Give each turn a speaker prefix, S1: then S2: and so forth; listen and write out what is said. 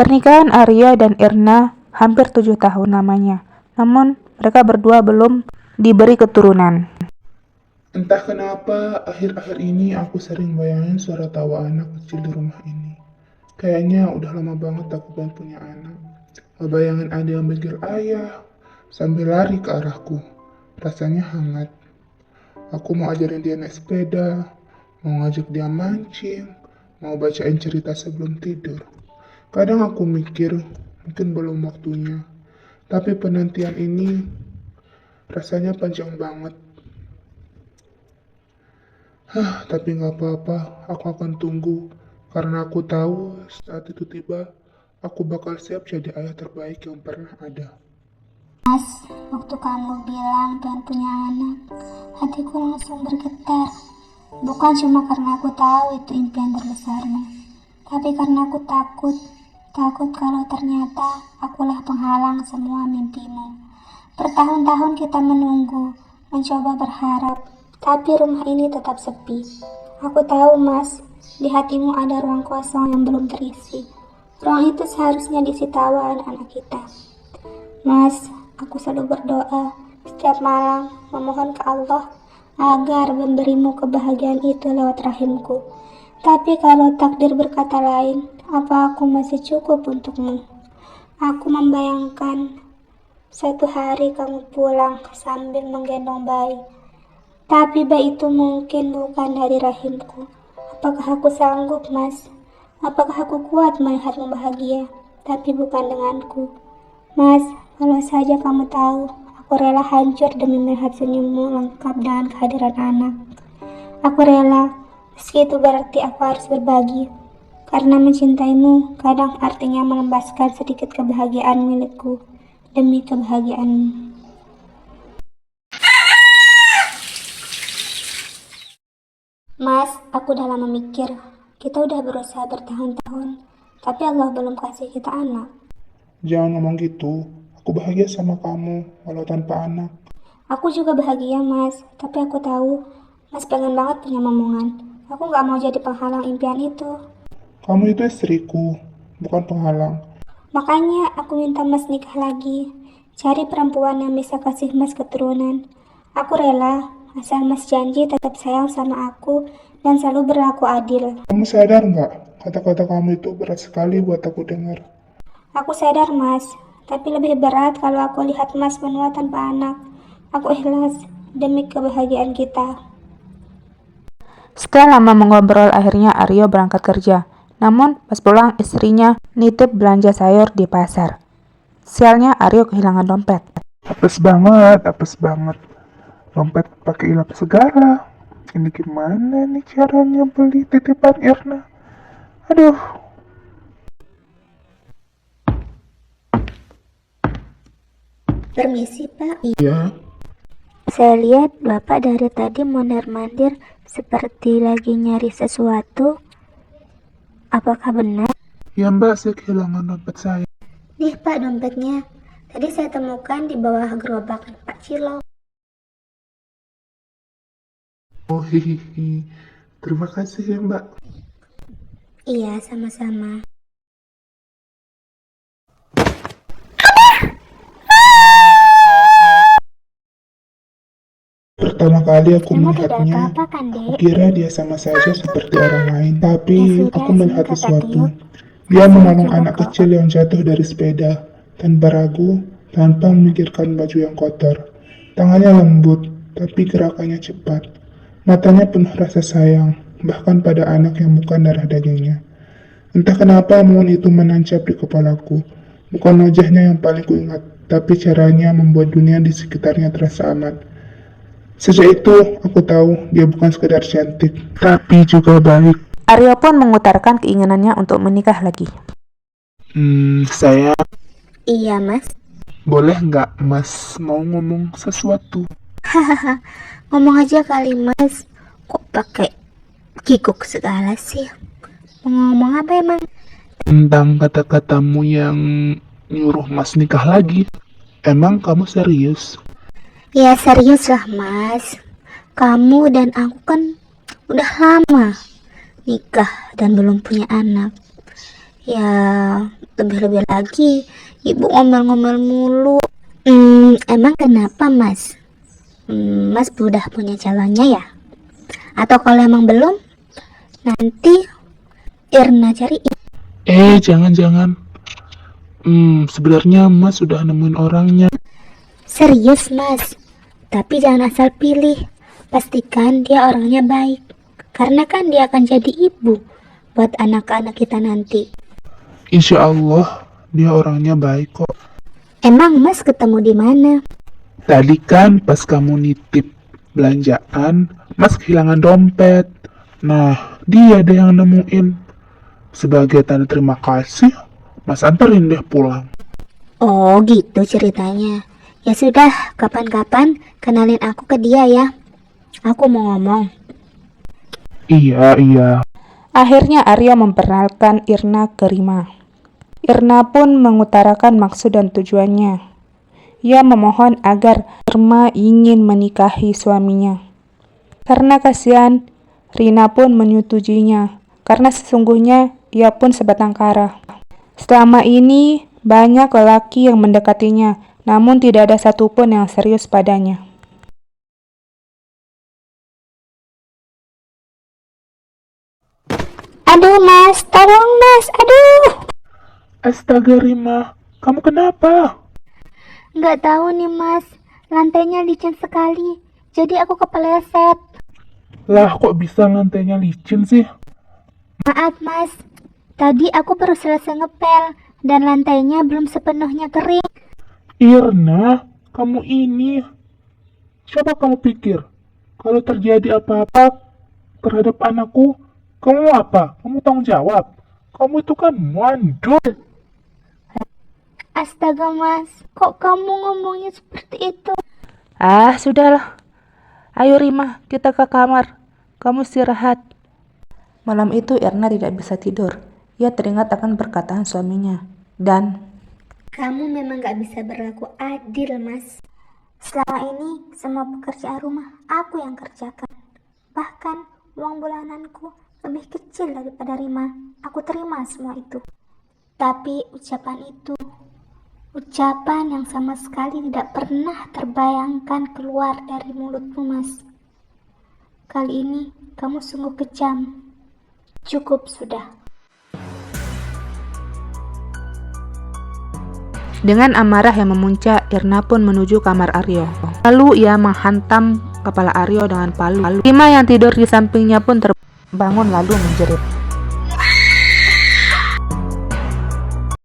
S1: Pernikahan Aryo dan Irna hampir 7 tahun lamanya, namun mereka berdua belum diberi keturunan.
S2: Entah kenapa, akhir-akhir ini aku sering bayangin suara tawa anak kecil di rumah ini. Kayaknya udah lama banget aku pengen punya anak. Bayangin ada yang manggil ayah, sambil lari ke arahku. Rasanya hangat. Aku mau ajarin dia naik sepeda, mau ngajak dia mancing, mau bacain cerita sebelum tidur. Kadang aku mikir, mungkin belum waktunya. Tapi penantian ini rasanya panjang banget. Tapi nggak apa-apa, aku akan tunggu. Karena aku tahu saat itu tiba, aku bakal siap jadi ayah terbaik yang pernah ada.
S3: Mas, waktu kamu bilang pengen punya anak, hatiku langsung bergetar. Bukan cuma karena aku tahu itu impian terbesarmu, tapi karena aku takut kalau ternyata akulah penghalang semua mimpimu. Bertahun-tahun kita menunggu, mencoba berharap, tapi rumah ini tetap sepi. Aku tahu, Mas, di hatimu ada ruang kosong yang belum terisi. Ruang itu seharusnya diisi tawa anak-anak kita. Mas, aku selalu berdoa setiap malam memohon ke Allah agar memberimu kebahagiaan itu lewat rahimku. Tapi kalau takdir berkata lain, apa aku masih cukup untukmu? Aku membayangkan suatu hari kamu pulang sambil menggendong bayi. Tapi bayi itu mungkin bukan dari rahimku. Apakah aku sanggup, Mas? Apakah aku kuat melihatmu bahagia, tapi bukan denganku? Mas, kalau saja kamu tahu, aku rela hancur demi melihat senyummu lengkap dengan kehadiran anak. Aku rela, meski itu berarti aku harus berbagi. Karena mencintaimu kadang artinya melembaskan sedikit kebahagiaan milikku demi kebahagiaanmu. Mas, aku udah lama mikir. Kita udah berusaha bertahun-tahun, tapi Allah belum kasih kita anak.
S2: Jangan ngomong gitu, aku bahagia sama kamu, walau tanpa anak.
S3: Aku juga bahagia, Mas, tapi aku tahu Mas pengen banget punya momongan. Aku gak mau jadi penghalang impian itu.
S2: Kamu itu istriku, bukan penghalang.
S3: Makanya aku minta Mas nikah lagi. Cari perempuan yang bisa kasih Mas keturunan. Aku rela, asal Mas janji tetap sayang sama aku dan selalu berlaku adil.
S2: Kamu sadar nggak? Kata-kata kamu itu berat sekali buat aku dengar.
S3: Aku sadar, Mas, tapi lebih berat kalau aku lihat Mas menua tanpa anak. Aku ikhlas demi kebahagiaan kita.
S1: Setelah lama mengobrol, akhirnya Aryo berangkat kerja. Namun pas pulang istrinya nitip belanja sayur di pasar. Sialnya Aryo kehilangan dompet.
S2: Apes banget. Dompet pakai ilap segala. Ini gimana nih caranya beli titipan Irna? Aduh.
S3: Permisi, Pak.
S2: Iya.
S3: Saya lihat Bapak dari tadi mondar-mandir seperti lagi nyari sesuatu. Apakah benar?
S2: Ya Mbak, saya kehilangan dompet saya.
S3: Nih, Pak, dompetnya. Tadi saya temukan di bawah gerobak Pak Cilok.
S2: Oh hihihi. Terima kasih ya Mbak.
S3: Iya, sama-sama.
S2: Pertama kali aku melihatnya,
S3: apa-apa kan,
S2: aku
S3: Dek?
S2: kira dia sama saja seperti orang lain.
S3: Ya
S2: Tapi
S3: sudah,
S2: aku melihat
S3: sini, Kakak
S2: sesuatu.
S3: tiup.
S2: Dia
S3: Saya
S2: menolong
S3: juga
S2: anak
S3: kok.
S2: kecil yang jatuh dari sepeda, tanpa ragu, tanpa memikirkan baju yang kotor. Tangannya lembut, tapi gerakannya cepat. Matanya penuh rasa sayang, bahkan pada anak yang bukan darah dagingnya. Entah kenapa momen itu menancap di kepalaku. Bukan wajahnya yang paling kuingat, tapi caranya membuat dunia di sekitarnya terasa aman. Sejak itu, aku tahu dia bukan sekedar cantik, tapi juga baik.
S1: Aryo pun mengutarakan keinginannya untuk menikah lagi.
S2: Saya
S3: Iya, Mas.
S2: boleh nggak Mas mau ngomong sesuatu?
S3: Ngomong aja kali, Mas. Kok pakai kikuk segala sih? Mau ngomong apa emang?
S2: Tentang kata-katamu yang nyuruh Mas nikah lagi. Emang kamu serius?
S3: Ya serius lah, Mas. Kamu dan aku kan udah lama nikah dan belum punya anak. Ya, lebih-lebih lagi, ibu ngomel-ngomel mulu. Emang kenapa, Mas? Mas udah punya calonnya ya? Atau kalau emang belum, nanti Irna cari.
S2: Jangan-jangan. Sebenarnya Mas sudah nemuin orangnya.
S3: Serius, Mas. Tapi jangan asal pilih. Pastikan dia orangnya baik. Karena kan dia akan jadi ibu buat anak-anak kita nanti.
S2: Insya Allah, dia orangnya baik kok.
S3: Emang Mas ketemu di mana?
S2: Tadi kan pas kamu nitip belanjaan, Mas kehilangan dompet. Nah, dia deh yang nemuin. Sebagai tanda terima kasih, Mas anterin deh pulang.
S3: Oh, gitu ceritanya. Ya sudah, kapan-kapan kenalin aku ke dia ya. Aku mau ngomong.
S2: Iya.
S1: Akhirnya Aryo memperkenalkan Irna ke Rima. Irna pun mengutarakan maksud dan tujuannya. Ia memohon agar Irma ingin menikahi suaminya. Karena kasihan, Rina pun menyetujuinya. Karena sesungguhnya ia pun sebatang kara. Selama ini banyak lelaki yang mendekatinya, namun tidak ada satupun yang serius padanya.
S3: Aduh Mas, tolong Mas, aduh.
S2: Astaga Rima, kamu kenapa?
S3: Nggak tahu nih Mas, lantainya licin sekali. Jadi aku kepeleset.
S2: Lah kok bisa lantainya licin sih?
S3: Maaf Mas, tadi aku baru selesai ngepel dan lantainya belum sepenuhnya kering.
S2: Irna, kamu ini. Coba kamu pikir, kalau terjadi apa-apa terhadap anakku, kamu apa? Kamu tanggung jawab. Kamu itu kan mandul.
S3: Astaga Mas, kok kamu ngomongnya seperti itu?
S1: Sudahlah. Ayo Rima, kita ke kamar. Kamu istirahat. Malam itu Irna tidak bisa tidur. Ia teringat akan perkataan suaminya. Dan
S3: Kamu memang gak bisa berlaku adil Mas. Selama ini semua pekerjaan rumah aku yang kerjakan. Bahkan uang bulananku lebih kecil daripada Rima. Aku terima semua itu. Tapi ucapan yang sama sekali tidak pernah terbayangkan keluar dari mulutmu Mas. Kali ini kamu sungguh kejam. Cukup sudah.
S1: dengan amarah yang memuncak, Irna pun menuju kamar Aryo. Lalu ia menghantam kepala Aryo dengan palu. Rima yang tidur di sampingnya pun terbangun lalu menjerit.